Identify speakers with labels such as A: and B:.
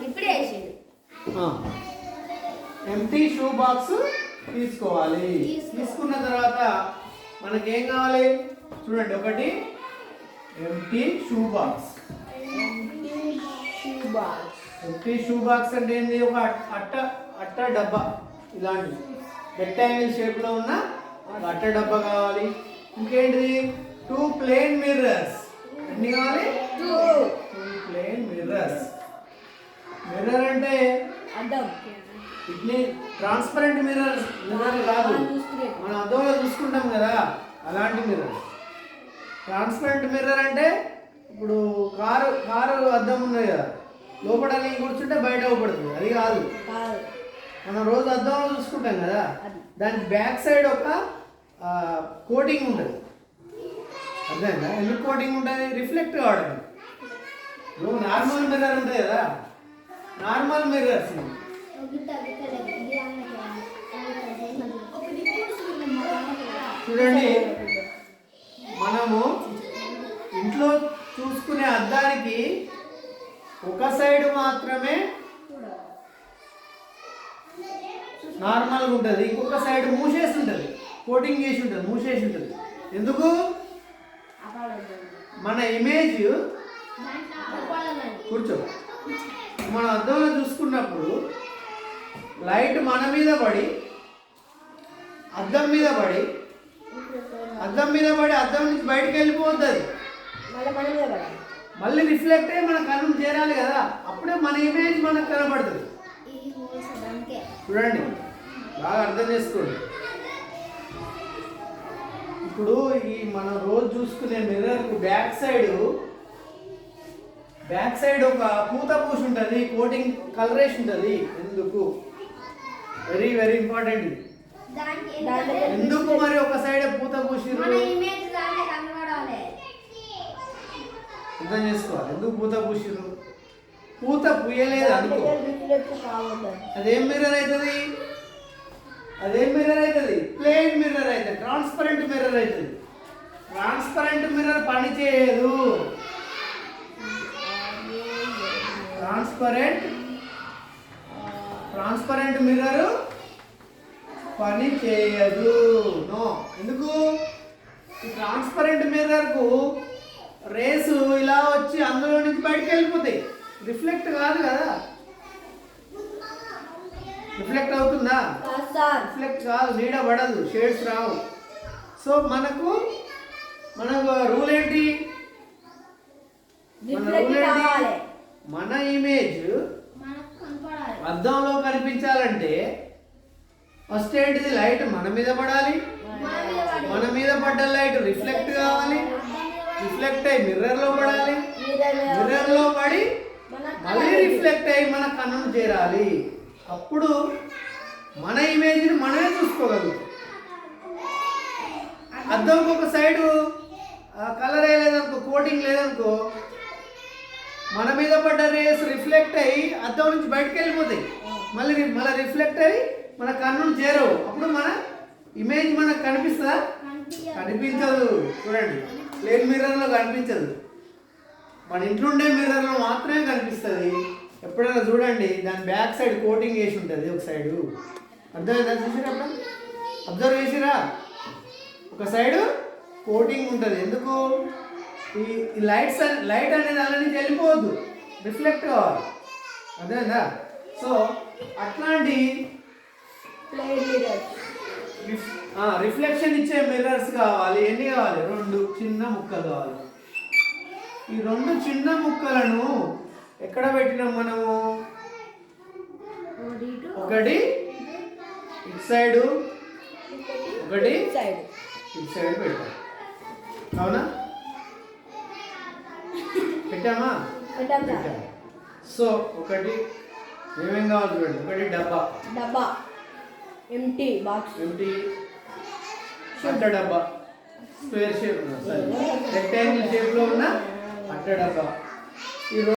A: ఇప్పుడే వేసిండు.
B: Empty shoe box తీసుకోవాలి. తీసుకున్న తర్వాత మనకేం కావాలి చూడండి. ఒకటి empty shoe box. Empty shoe box అంటే ఏంటి? ఒక అట్ట డబ్బా, ఇలాంటి రెక్టాంగిల్ షేప్ లో ఉన్న అట్ట డబ్బా కావాలి. ఇంకేంటిది? 2 ప్లేన్ మిర్రర్స్. ఎన్ని కావాలి?
A: 2
B: ప్లేన్ మిర్రర్స్. మిర్రర్ అంటే ఇట్లా ట్రాన్స్పరెంట్ మిర్రర్ కాదు, మనం అద్దంలో చూసుకుంటాం కదా అలాంటి మిర్రర్. ట్రాన్స్పరెంట్ మిర్రర్ అంటే ఇప్పుడు కారు అద్దం ఉన్నది కదా, లోపల కూర్చుంటే బయట అవపడుతుంది, అది కాదు. మనం రోజు అద్దంలో చూసుకుంటాం కదా, దానికి బ్యాక్ సైడ్ ఒక కోటింగ్ ఉంటుంది. అర్థమైందా? ఎందుకు కోటింగ్ ఉంటుంది? రిఫ్లెక్ట్ కావడానికి. ఇప్పుడు నార్మల్ మిర్రర్ ఉంటుంది కదా, నార్మల్ మిర్రర్స్ చూడండి, మనము ఇంట్లో చూసుకునే అద్దానికి ఒక సైడ్ మాత్రమే నార్మల్గా ఉంటుంది, ఇంకొక సైడ్ మూసేసి ఉంటుంది, కోటింగ్ చేసి ఉంటుంది, మూసేసి ఉంటుంది. ఎందుకు? మన ఇమేజ్ కూర్చో, మన అద్దంలో చూసుకున్నప్పుడు లైట్ మన మీద పడి అద్దం మీద పడి అద్దం నుంచి బయటకు వెళ్ళిపోతుంది, మళ్ళీ రిఫ్లెక్ట్ అయ్యి మన కన్ను చేరాలి కదా, అప్పుడే మన ఇమేజ్ మనకు కనబడుతుంది. చూడండి, బాగా అర్థం చేసుకోండి. ఇప్పుడు ఈ మనం రోజు చూసుకునే మిర్రర్ బ్యాక్ సైడ్ ఒక పూత పూసి ఉంటుంది, కోటింగ్ కలరేషన్ ఉంటుంది. ఎందుకు? Very very important. ఎందుకు మరి ఒక సైడ్ పూత పూసిర్రు? అర్థం చేసుకోవాలి. ఎందుకు పూత పూసిర్రు? పూత పూయలేదు అనుకో, అదేం మిర్రర్ అవుతుంది? ప్లేన్ మిర్రర్ అవుతుంది, ట్రాన్స్పరెంట్ మిర్రర్ అవుతుంది. ట్రాన్స్పరెంట్ మిర్రర్ పని చేయదు. ట్రాన్స్పరెంట్ మిర్రర్ పని చేయదు. నో. ఎందుకు? ఈ ట్రాన్స్పరెంట్ మిర్రర్కు రేసు ఇలా వచ్చి అందులో నుంచి బయటకు వెళ్ళిపోతాయి, రిఫ్లెక్ట్ కాదు కదా. రిఫ్లెక్ట్ అవుతుందా? రిఫ్లెక్ట్ కాదు, నీడ పడదు, షేడ్స్ రావు. సో మనకు రూల్ ఏంటి? మన ఇమేజ్ అద్దంలో కనిపించాలంటే ఫస్ట్ ఏంటిది? లైట్ మన మీద పడాలి, మన మీద పడ్డ లైట్ రిఫ్లెక్ట్ కావాలి, రిఫ్లెక్ట్ అయ్యి మిర్రర్లో పడాలి, మిర్రర్లో పడి మళ్ళీ రిఫ్లెక్ట్ అయ్యి మన కన్నును చేరాలి. అప్పుడు మన ఇమేజ్ని మనమే చూసుకోగలుగుతాం. అద్దంకి ఒక సైడు కలర్ వేయలేదనుకో, కోటింగ్ లేదనుకో, మన మీద పడ్డ రేస్ రిఫ్లెక్ట్ అయ్యి అద్దం నుంచి బయటకు వెళ్ళిపోతాయి, మళ్ళీ రిఫ్లెక్ట్ అయ్యి మన కన్నును చేరవు. అప్పుడు మన ఇమేజ్ మనకు కనిపిస్తుందా? కనిపించదు. చూడండి, ప్లేన్ మిర్రర్లో కనిపించదు, మన ఇంట్లో ఉండే మిర్రర్లో మాత్రమే కనిపిస్తుంది. ఎప్పుడైనా చూడండి, దాని బ్యాక్ సైడ్ కోటింగ్ వేసి ఉంటుంది ఒక సైడు. అర్థమైందా? చూసిరా? అబ్జర్వ్ చేసిరా? ఒక సైడు కోటింగ్ ఉంటుంది. ఎందుకు? ఈ లైట్ అనేది అలా నుంచి వెళ్ళిపోవద్దు, రిఫ్లెక్ట్ కావాలి. అర్థమైందా? సో అట్లాంటి రిఫ్లెక్షన్ ఇచ్చే మిర్రర్స్ కావాలి. ఎన్ని కావాలి? 2 చిన్న ముక్కలు కావాలి. ఈ 2 చిన్న ముక్కలను ఎక్కడ పెట్టినాం మనము? ఒకటి ఇటు సైడు, ఒకటి ఇటు సైడ్ పెట్టాం. అవునా? పెట్టామా? సో ఒకటి ఏమేం కావాలి చూడండి. ఒకటి డబ్బా ఎంటీ బాక్స్, అట్ట డబ్బా, స్క్వేర్ షేప్ రెక్టాంగిల్ షేప్ లో ఉన్న అట్ట డబ్బా. ఈ